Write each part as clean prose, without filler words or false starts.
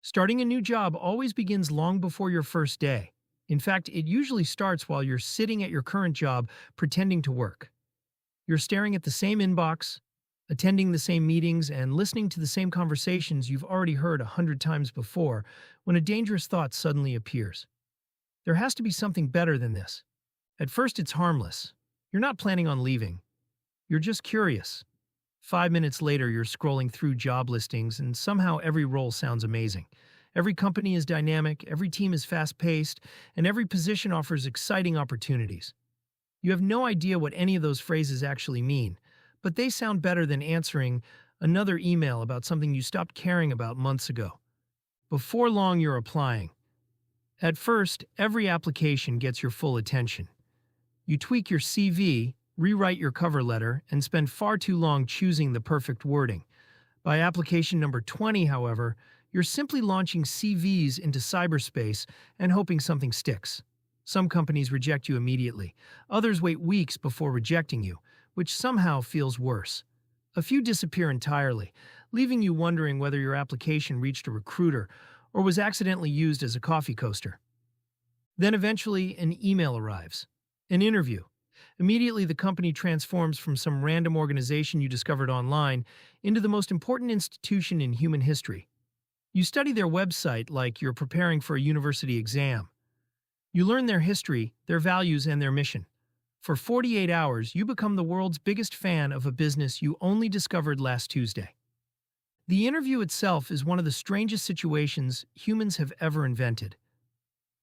Starting a new job always begins long before your first day. In fact, it usually starts while you're sitting at your current job pretending to work. You're staring at the same inbox, attending the same meetings, and listening to the same conversations you've already heard 100 times before when a dangerous thought suddenly appears. There has to be something better than this. At first, it's harmless. You're not planning on leaving. You're just curious. 5 minutes later, you're scrolling through job listings, and somehow every role sounds amazing. Every company is dynamic, every team is fast-paced, and every position offers exciting opportunities. You have no idea what any of those phrases actually mean, but they sound better than answering another email about something you stopped caring about months ago. Before long, you're applying. At first, every application gets your full attention. You tweak your CV, rewrite your cover letter, and spend far too long choosing the perfect wording. By application number 20, however, you're simply launching CVs into cyberspace and hoping something sticks. Some companies reject you immediately. Others wait weeks before rejecting you, which somehow feels worse. A few disappear entirely, leaving you wondering whether your application reached a recruiter or was accidentally used as a coffee coaster. Then eventually, an email arrives. An interview. Immediately, the company transforms from some random organization you discovered online into the most important institution in human history. You study their website like you're preparing for a university exam. You learn their history, their values, and their mission. For 48 hours, you become the world's biggest fan of a business you only discovered last Tuesday. The interview itself is one of the strangest situations humans have ever invented.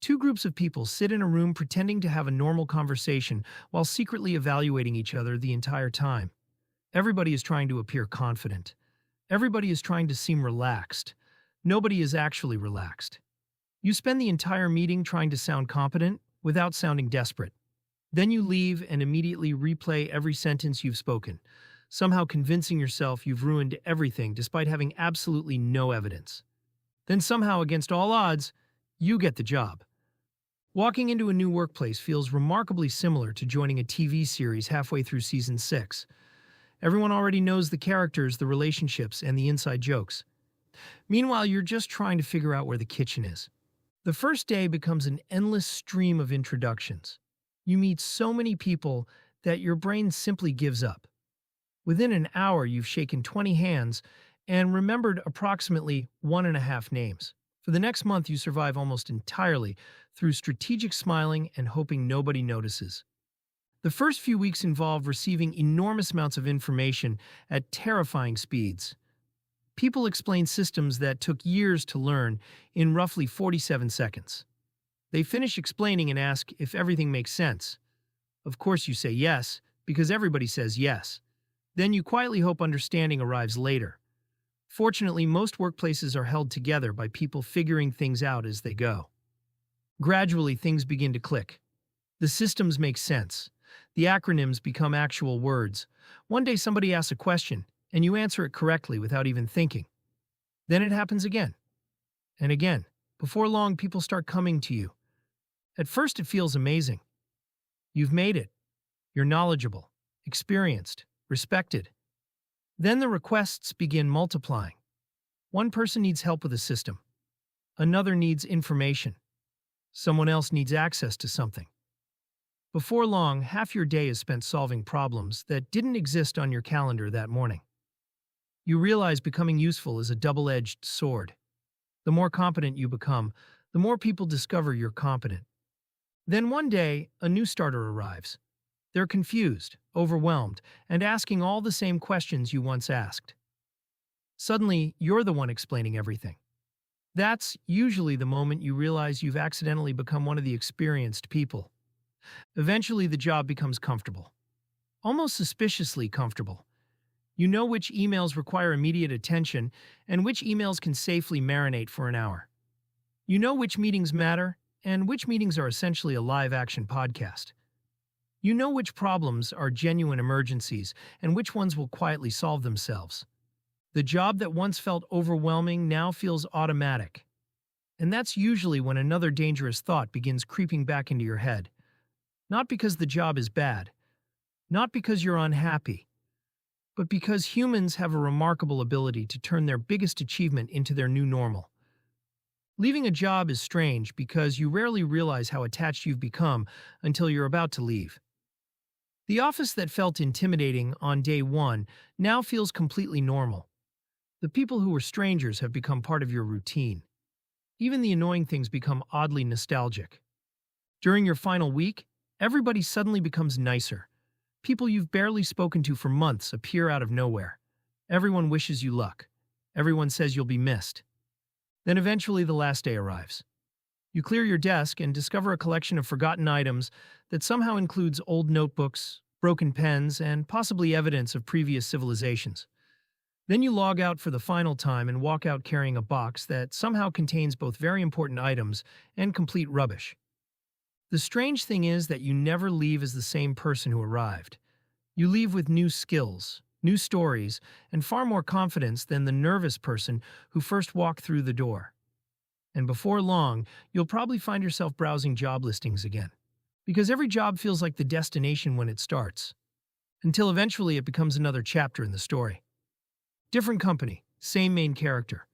Two groups of people sit in a room pretending to have a normal conversation while secretly evaluating each other the entire time. Everybody is trying to appear confident. Everybody is trying to seem relaxed. Nobody is actually relaxed. You spend the entire meeting trying to sound competent without sounding desperate. Then you leave and immediately replay every sentence you've spoken, somehow convincing yourself you've ruined everything despite having absolutely no evidence. Then somehow, against all odds, you get the job. Walking into a new workplace feels remarkably similar to joining a TV series halfway through season 6. Everyone already knows the characters, the relationships, and the inside jokes. Meanwhile, you're just trying to figure out where the kitchen is. The first day becomes an endless stream of introductions. You meet so many people that your brain simply gives up. Within an hour, you've shaken 20 hands and remembered approximately 1.5 names. For the next month, you survive almost entirely through strategic smiling and hoping nobody notices. The first few weeks involve receiving enormous amounts of information at terrifying speeds. People explain systems that took years to learn in roughly 47 seconds. They finish explaining and ask if everything makes sense. Of course, you say yes, because everybody says yes. Then you quietly hope understanding arrives later. Fortunately, most workplaces are held together by people figuring things out as they go. Gradually, things begin to click. The systems make sense. The acronyms become actual words. One day somebody asks a question, and you answer it correctly without even thinking. Then it happens again. And again. Before long, people start coming to you. At first, it feels amazing. You've made it. You're knowledgeable, experienced, respected. Then the requests begin multiplying. One person needs help with a system. Another needs information. Someone else needs access to something. Before long, half your day is spent solving problems that didn't exist on your calendar that morning. You realize becoming useful is a double-edged sword. The more competent you become, the more people discover you're competent. Then one day, a new starter arrives. They're confused, overwhelmed, and asking all the same questions you once asked. Suddenly, you're the one explaining everything. That's usually the moment you realize you've accidentally become one of the experienced people. Eventually, the job becomes comfortable. Almost suspiciously comfortable. You know which emails require immediate attention and which emails can safely marinate for an hour. You know which meetings matter and which meetings are essentially a live-action podcast. You know which problems are genuine emergencies and which ones will quietly solve themselves. The job that once felt overwhelming now feels automatic. And that's usually when another dangerous thought begins creeping back into your head. Not because the job is bad, not because you're unhappy, but because humans have a remarkable ability to turn their biggest achievement into their new normal. Leaving a job is strange because you rarely realize how attached you've become until you're about to leave. The office that felt intimidating on day one now feels completely normal. The people who were strangers have become part of your routine. Even the annoying things become oddly nostalgic. During your final week, everybody suddenly becomes nicer. People you've barely spoken to for months appear out of nowhere. Everyone wishes you luck. Everyone says you'll be missed. Then eventually the last day arrives. You clear your desk and discover a collection of forgotten items that somehow includes old notebooks, broken pens, and possibly evidence of previous civilizations. Then you log out for the final time and walk out carrying a box that somehow contains both very important items and complete rubbish. The strange thing is that you never leave as the same person who arrived. You leave with new skills, new stories, and far more confidence than the nervous person who first walked through the door. And before long, you'll probably find yourself browsing job listings again. Because every job feels like the destination when it starts. Until eventually it becomes another chapter in the story. Different company, same main character.